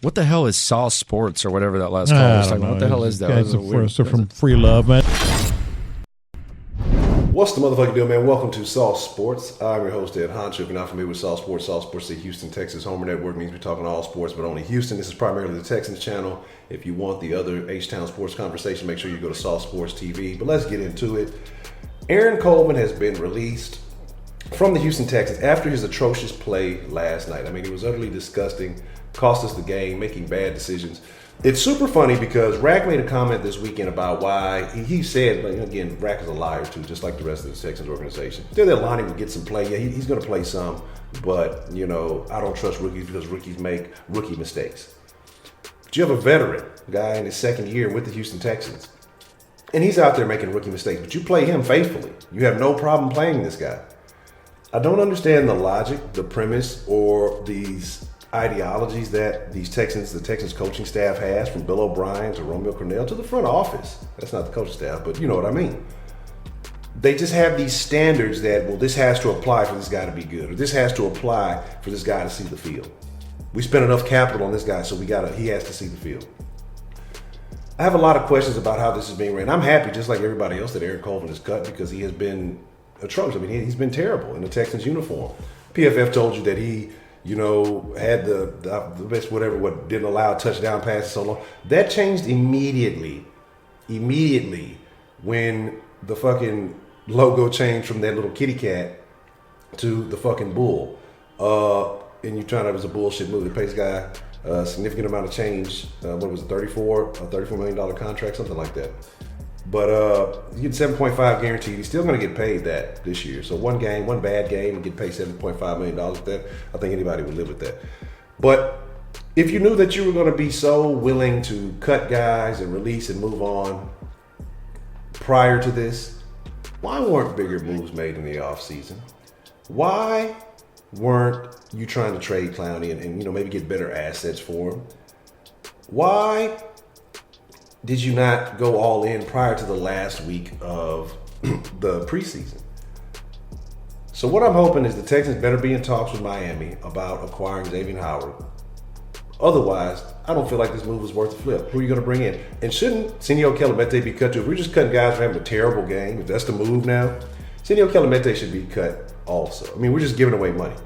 What the hell is Sauce Sports or whatever that last call was talking about? What the hell is that? Guys are from Free Love, man. What's the motherfucking deal, man? Welcome to Sauce Sports. I'm your host, Ed Honcho. If you're not familiar with Sauce Sports is the Houston Texans Homer Network. Means we're talking all sports, but only Houston. This is primarily the Texans channel. If you want the other H-Town sports conversation, make sure you go to Sauce Sports TV. But let's get into it. Aaron Colvin has been released from the Houston Texans after his atrocious play last night. I mean, it was utterly disgusting. Cost us the game, making bad decisions. It's super funny because Rack made a comment this weekend about why he said, again, Rack is a liar too, just like the rest of the Texans organization. They're that Lonnie would get some play. Yeah, he's going to play some, but, I don't trust rookies because rookies make rookie mistakes. But you have a veteran guy in his second year with the Houston Texans, and he's out there making rookie mistakes, but you play him faithfully. You have no problem playing this guy. I don't understand the logic, the premise, or these ideologies that the Texans coaching staff has, from Bill O'Brien to Romeo Cornell to the front office. That's not the coaching staff, but you know what I mean. They just have these standards that, well, this has to apply for this guy to be good, or this has to apply for this guy to see the field. We spent enough capital on this guy, so he has to see the field. I have a lot of questions about how this is being ran. I'm happy, just like everybody else, that Aaron Colvin is cut because he has been atrocious. I mean, he's been terrible in the Texans uniform. PFF told you that he had the best didn't allow touchdown passes so long. That changed immediately when the fucking logo changed from that little kitty cat to the fucking bull. And you trying to, it was a bullshit move. It pays the guy a significant amount of change. What was it, $34 million contract, something like that. But you get 7.5 guaranteed. He's still going to get paid that this year. So one bad game, and get paid $7.5 million with that. I think anybody would live with that. But if you knew that you were going to be so willing to cut guys and release and move on prior to this, why weren't bigger moves made in the offseason? Why weren't you trying to trade Clowney and maybe get better assets for him? Why did you not go all in prior to the last week of the preseason? So what I'm hoping is the Texans better be in talks with Miami about acquiring Xavier Howard. Otherwise, I don't feel like this move is worth the flip. Who are you going to bring in? And shouldn't Senio Kelemete be cut too? If we're just cutting guys for having a terrible game, if that's the move now, Senio Kelemete should be cut also. I mean, we're just giving away money.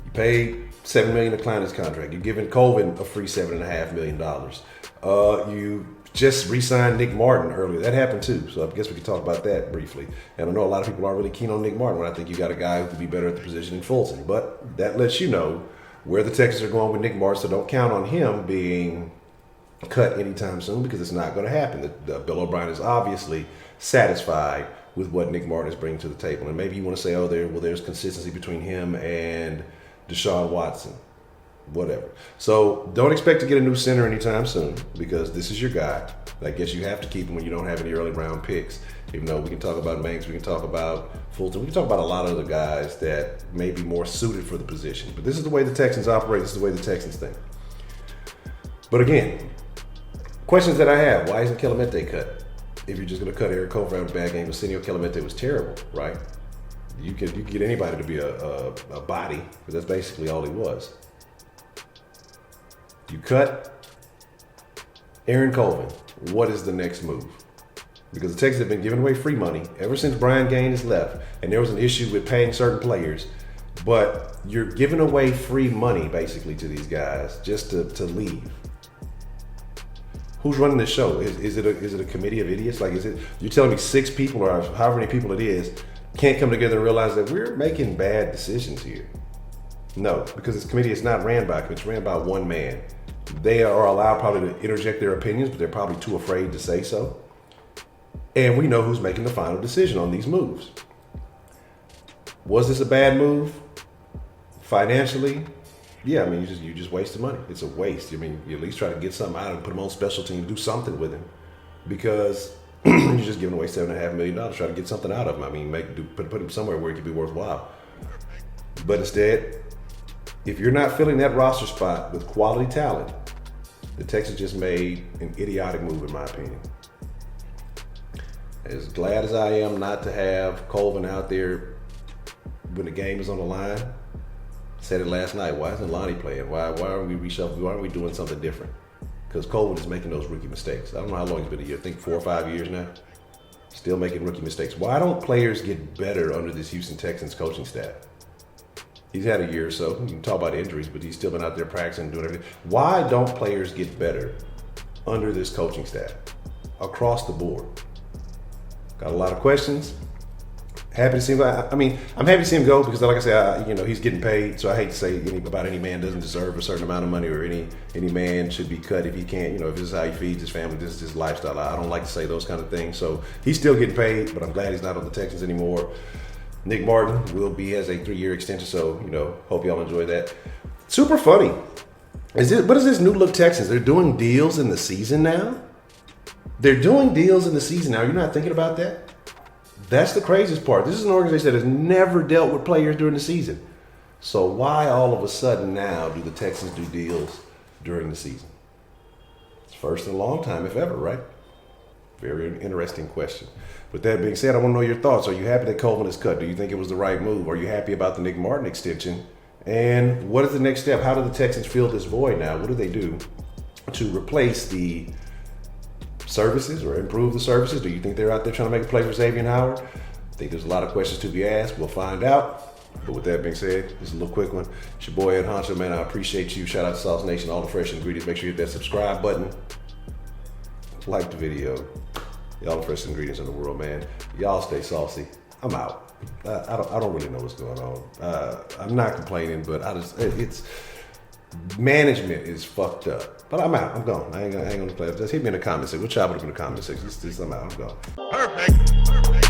You paid $7 million to Clowney's contract. You're giving Colvin a free $7.5 million. You just re-signed Nick Martin earlier. That happened too. So I guess we could talk about that briefly. And I know a lot of people aren't really keen on Nick Martin when I think you got a guy who could be better at the position in Fulton. But that lets you know where the Texans are going with Nick Martin. So don't count on him being cut anytime soon, because it's not going to happen. Bill O'Brien is obviously satisfied with what Nick Martin is bringing to the table. And maybe you want to say, there's consistency between him and Deshaun Watson. Whatever. So don't expect to get a new center anytime soon, because this is your guy. I guess you have to keep him when you don't have any early round picks. Even though we can talk about Manx, we can talk about Fulton, we can talk about a lot of other guys that may be more suited for the position. But this is the way the Texans operate. This is the way the Texans think. But again, questions that I have: why isn't Kelemete cut? If you're just going to cut Eric Colvin out of a bad game, Senio Kelemete was terrible, right? You could get anybody to be a body, because that's basically all he was. You cut Aaron Colvin. What is the next move? Because the Texans have been giving away free money ever since Brian Gaines left. And there was an issue with paying certain players. But you're giving away free money, basically, to these guys just to leave. Who's running this show? Is it a committee of idiots? You're telling me 6 people, or however many people it is, can't come together and realize that we're making bad decisions here? No, because this committee is not ran by, it's ran by one man. They are allowed probably to interject their opinions, but they're probably too afraid to say so. And we know who's making the final decision on these moves. Was this a bad move? Financially? Yeah, I mean, you just wasted money. It's a waste. I mean, you at least try to get something out of him, put him on special teams, do something with him, because you're just giving away $7.5 million, try to get something out of him. I mean, put him somewhere where it could be worthwhile. But instead, if you're not filling that roster spot with quality talent, the Texans just made an idiotic move, in my opinion. As glad as I am not to have Colvin out there when the game is on the line, Said it last night. Why isn't Lonnie playing? Why aren't we reshuffling? Why aren't we doing something different? Because Colvin is making those rookie mistakes. I don't know how long he's been here. I think 4 or 5 years now. Still making rookie mistakes. Why don't players get better under this Houston Texans coaching staff? He's had a year or so. You can talk about injuries, but he's still been out there practicing and doing everything. Why don't players get better under this coaching staff across the board? Got a lot of questions. Happy to see him. I mean, I'm happy to see him go because, like I said, he's getting paid. So I hate to say about any man doesn't deserve a certain amount of money, or any man should be cut if he can't. If this is how he feeds his family, this is his lifestyle. I don't like to say those kind of things. So he's still getting paid, but I'm glad he's not on the Texans anymore. Nick Martin has a 3-year extension, so hope y'all enjoy that. Super funny. What is this new look Texans? They're doing deals in the season now. You're not thinking about that? That's the craziest part. This is an organization that has never dealt with players during the season. So why all of a sudden now do the Texans do deals during the season? It's first in a long time, if ever, right? Very interesting question. With that being said, I want to know your thoughts. Are you happy that Colvin is cut? Do you think it was the right move? Are you happy about the Nick Martin extension? And what is the next step? How do the Texans fill this void now? What do they do to replace the services or improve the services? Do you think they're out there trying to make a play for Xavier Howard? I think there's a lot of questions to be asked. We'll find out. But with that being said, this is a little quick one. It's your boy Ed Honcho, man. I appreciate you. Shout out to Sauce Nation, all the fresh ingredients. Make sure you hit that subscribe button. Like the video. Y'all the freshest ingredients in the world, man. Y'all stay saucy. I'm out. I don't really know what's going on. I'm not complaining, but it's management is fucked up. But I'm out. I'm gone. I ain't gonna play. Just hit me in the comments section. We'll chop it up in the comments section. I'm out. I'm gone. Perfect.